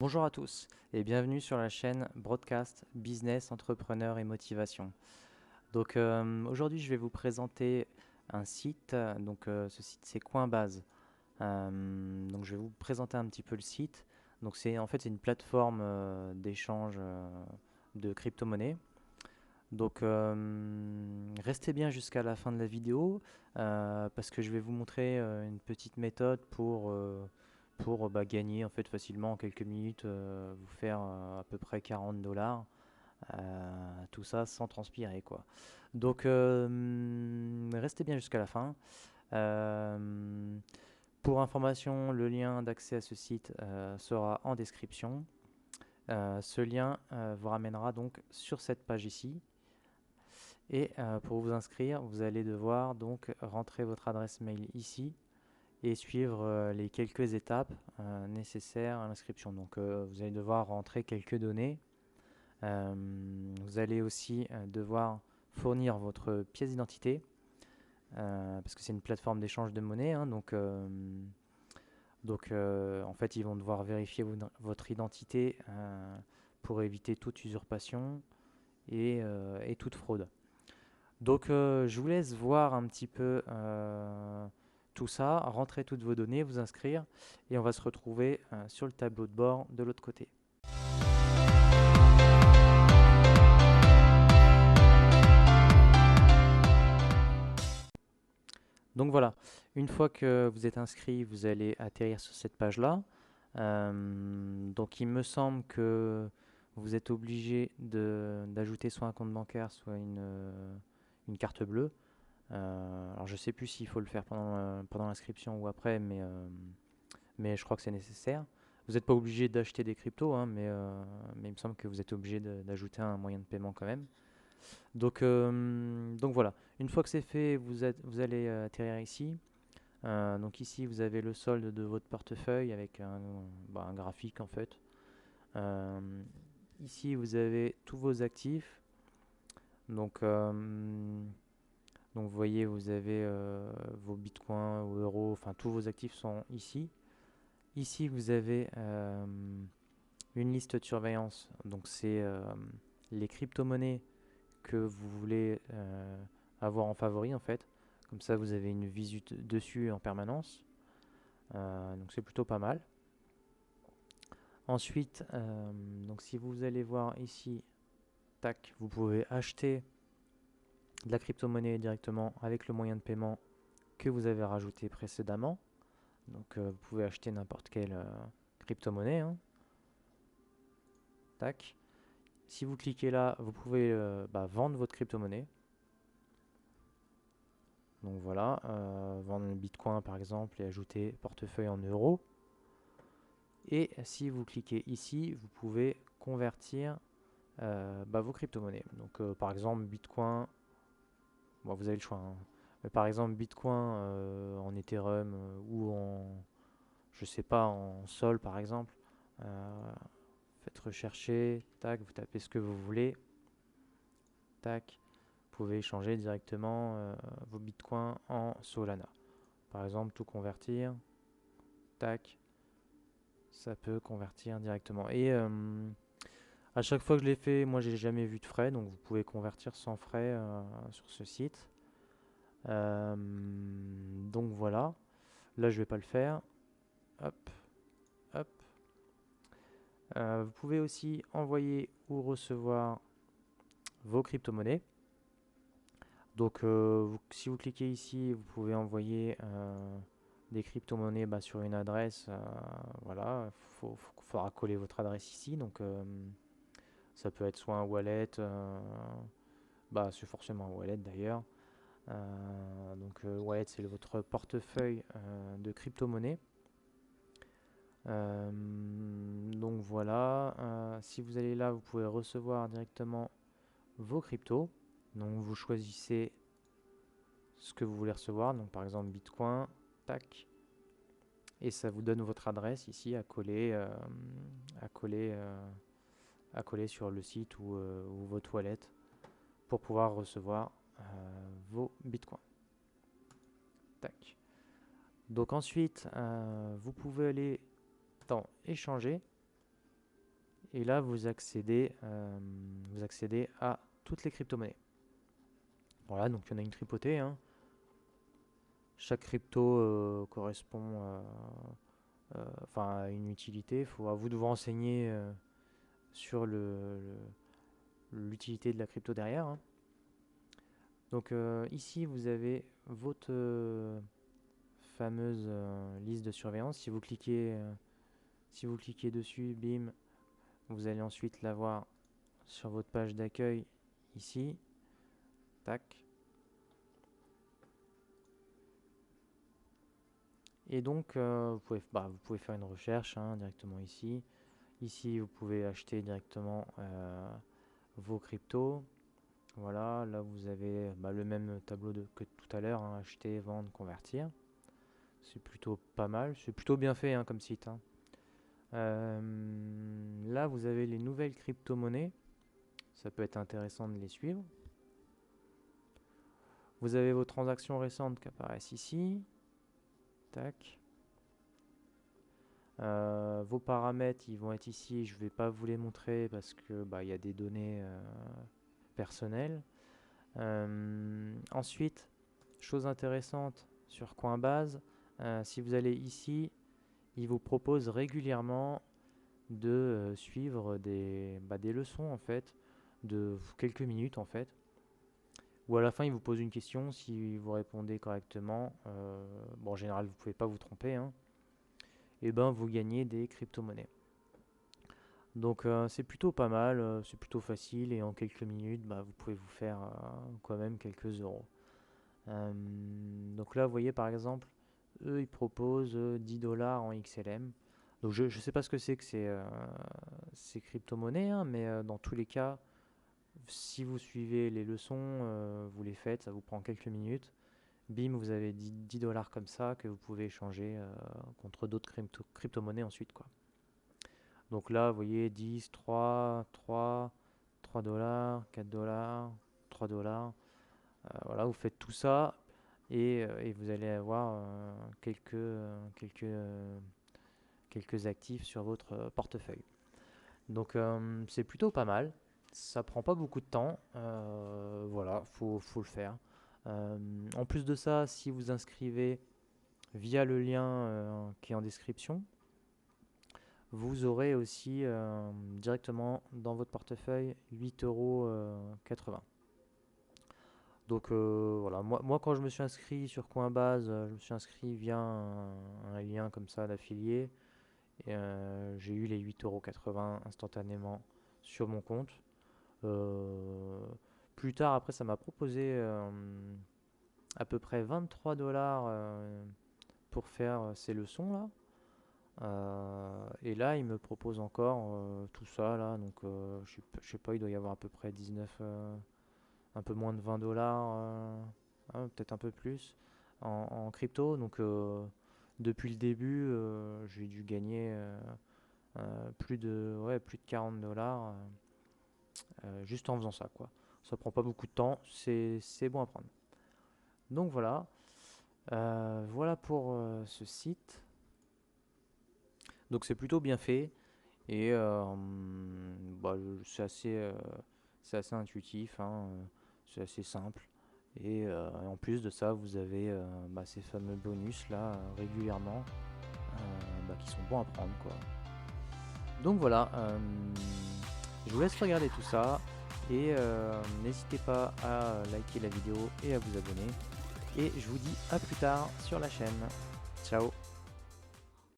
Bonjour à tous et bienvenue sur la chaîne Broadcast Business, Entrepreneur et Motivation. Aujourd'hui je vais vous présenter un site, ce site c'est Coinbase. Je vais vous présenter un petit peu le site. Donc c'est une plateforme d'échange de crypto-monnaies. Restez bien jusqu'à la fin de la vidéo parce que je vais vous montrer une petite méthode pour gagner en fait facilement en quelques minutes, vous faire à peu près 40 dollars, tout ça sans transpirer quoi. Restez bien jusqu'à la fin. Euh, pour information, le lien d'accès à ce site sera en description. Ce lien vous ramènera donc sur cette page ici. Et pour vous inscrire, vous allez devoir donc rentrer votre adresse mail ici et suivre les quelques étapes nécessaires à l'inscription. Vous allez devoir rentrer quelques données. Vous allez aussi devoir fournir votre pièce d'identité parce que c'est une plateforme d'échange de monnaie. En fait, ils vont devoir vérifier votre identité pour éviter toute usurpation et toute fraude. Je vous laisse voir un petit peu tout ça, rentrer toutes vos données, vous inscrire, et on va se retrouver sur le tableau de bord de l'autre côté. Donc voilà, une fois que vous êtes inscrit, vous allez atterrir sur cette page-là. Donc il me semble que vous êtes obligé d'ajouter soit un compte bancaire, soit une carte bleue. Alors je sais plus s'il faut le faire pendant l'inscription ou après, mais je crois que c'est nécessaire. Vous n'êtes pas obligé d'acheter des cryptos, hein, mais il me semble que vous êtes obligé d'ajouter un moyen de paiement quand même. Donc voilà, une fois que c'est fait, vous allez atterrir ici. Donc ici, vous avez le solde de votre portefeuille avec un graphique en fait. Euh, Ici, vous avez tous vos actifs. Donc, euh, donc vous voyez, vous avez vos bitcoins ou euros, enfin tous vos actifs sont ici. Ici, vous avez une liste de surveillance. Donc c'est les crypto-monnaies que vous voulez avoir en favori en fait. Comme ça, vous avez une visite dessus en permanence. Donc c'est plutôt pas mal. Ensuite, donc si vous allez voir ici, tac, vous pouvez acheter de la crypto-monnaie directement avec le moyen de paiement que vous avez rajouté précédemment. Vous pouvez acheter n'importe quelle crypto-monnaie, hein. Tac. Si vous cliquez là, vous pouvez vendre votre crypto-monnaie. Donc voilà, vendre le Bitcoin par exemple et ajouter portefeuille en euros. Et si vous cliquez ici, vous pouvez convertir vos crypto-monnaies. Par exemple Bitcoin, bon, vous avez le choix, hein. Mais par exemple Bitcoin en Ethereum ou je sais pas, en Sol par exemple. Faites rechercher, tac, vous tapez ce que vous voulez, tac. Vous pouvez échanger directement vos bitcoins en Solana. Par exemple, tout convertir, tac, ça peut convertir directement. Et à chaque fois que je l'ai fait, moi j'ai jamais vu de frais, donc vous pouvez convertir sans frais sur ce site. Donc voilà, là je vais pas le faire. Hop, hop. Vous pouvez aussi envoyer ou recevoir vos crypto-monnaies. Si vous cliquez ici, vous pouvez envoyer des crypto-monnaies sur une adresse. Voilà, faudra coller votre adresse ici. Ça peut être soit un wallet, c'est forcément un wallet d'ailleurs. Wallet, c'est votre portefeuille de crypto-monnaies. Donc voilà, si vous allez là, vous pouvez recevoir directement vos cryptos. Donc vous choisissez ce que vous voulez recevoir, donc par exemple Bitcoin, tac, et ça vous donne votre adresse ici à coller, euh, à coller sur le site ou votre wallet pour pouvoir recevoir vos Bitcoins. Tac. Donc ensuite, vous pouvez aller dans échanger. Et là, vous accédez à toutes les crypto-monnaies. Voilà, donc il y en a une tripotée, hein. Chaque crypto correspond à une utilité. Il faut à vous de vous renseigner sur l'utilité de la crypto derrière, hein. Donc ici, vous avez votre fameuse liste de surveillance. Si vous cliquez dessus, bim, vous allez ensuite la voir sur votre page d'accueil ici. Tac. Et donc, vous pouvez faire une recherche, hein, directement ici. Ici, vous pouvez acheter directement vos cryptos. Voilà, là vous avez le même tableau que tout à l'heure, hein, acheter, vendre, convertir. C'est plutôt pas mal, c'est plutôt bien fait, hein, comme site, hein. Là, vous avez les nouvelles crypto-monnaies. Ça peut être intéressant de les suivre. Vous avez vos transactions récentes qui apparaissent ici. Tac. Vos paramètres, ils vont être ici. Je ne vais pas vous les montrer parce que y a des données personnelles. Ensuite, chose intéressante sur Coinbase, si vous allez ici, il vous propose régulièrement de suivre des leçons en fait, de quelques minutes en fait, ou à la fin il vous pose une question. Si vous répondez correctement, en général vous pouvez pas vous tromper, hein, et vous gagnez des crypto-monnaies. Donc c'est plutôt pas mal, c'est plutôt facile, et en quelques minutes vous pouvez vous faire quand même quelques euros. Donc là vous voyez par exemple, eux ils proposent 10 $ en XLM. Donc je ne sais pas ce que c'est que ces crypto-monnaies, hein, mais dans tous les cas, si vous suivez les leçons, vous les faites, ça vous prend quelques minutes. Bim, vous avez 10 $ comme ça que vous pouvez échanger contre d'autres crypto-monnaies ensuite, quoi. Donc là, vous voyez 10, 3, 3, 3 $, 4 $, 3 $. Voilà, vous faites tout ça et vous allez avoir quelques actifs sur votre portefeuille. Donc c'est plutôt pas mal. Ça prend pas beaucoup de temps. Voilà, faut le faire. En plus de ça, si vous inscrivez via le lien qui est en description, vous aurez aussi directement dans votre portefeuille 8,80 €. Donc voilà, moi quand je me suis inscrit sur Coinbase, je me suis inscrit via un lien comme ça d'affilié. Et j'ai eu les 8,80 € instantanément sur mon compte. Plus tard, après, ça m'a proposé à peu près 23 $ pour faire ces leçons là. Et là, il me propose encore tout ça là. Donc, je sais pas, il doit y avoir à peu près 19, un peu moins de 20 $, peut-être un peu plus en crypto. Donc, depuis le début, j'ai dû gagner plus de 40 $ juste en faisant ça, quoi. Ça prend pas beaucoup de temps, c'est bon à prendre. Donc voilà, voilà pour ce site. Donc c'est plutôt bien fait et c'est assez intuitif, hein, c'est assez simple. Et en plus de ça, vous avez ces fameux bonus là régulièrement qui sont bons à prendre, quoi. Donc voilà, je vous laisse regarder tout ça et n'hésitez pas à liker la vidéo et à vous abonner. Et je vous dis à plus tard sur la chaîne. Ciao!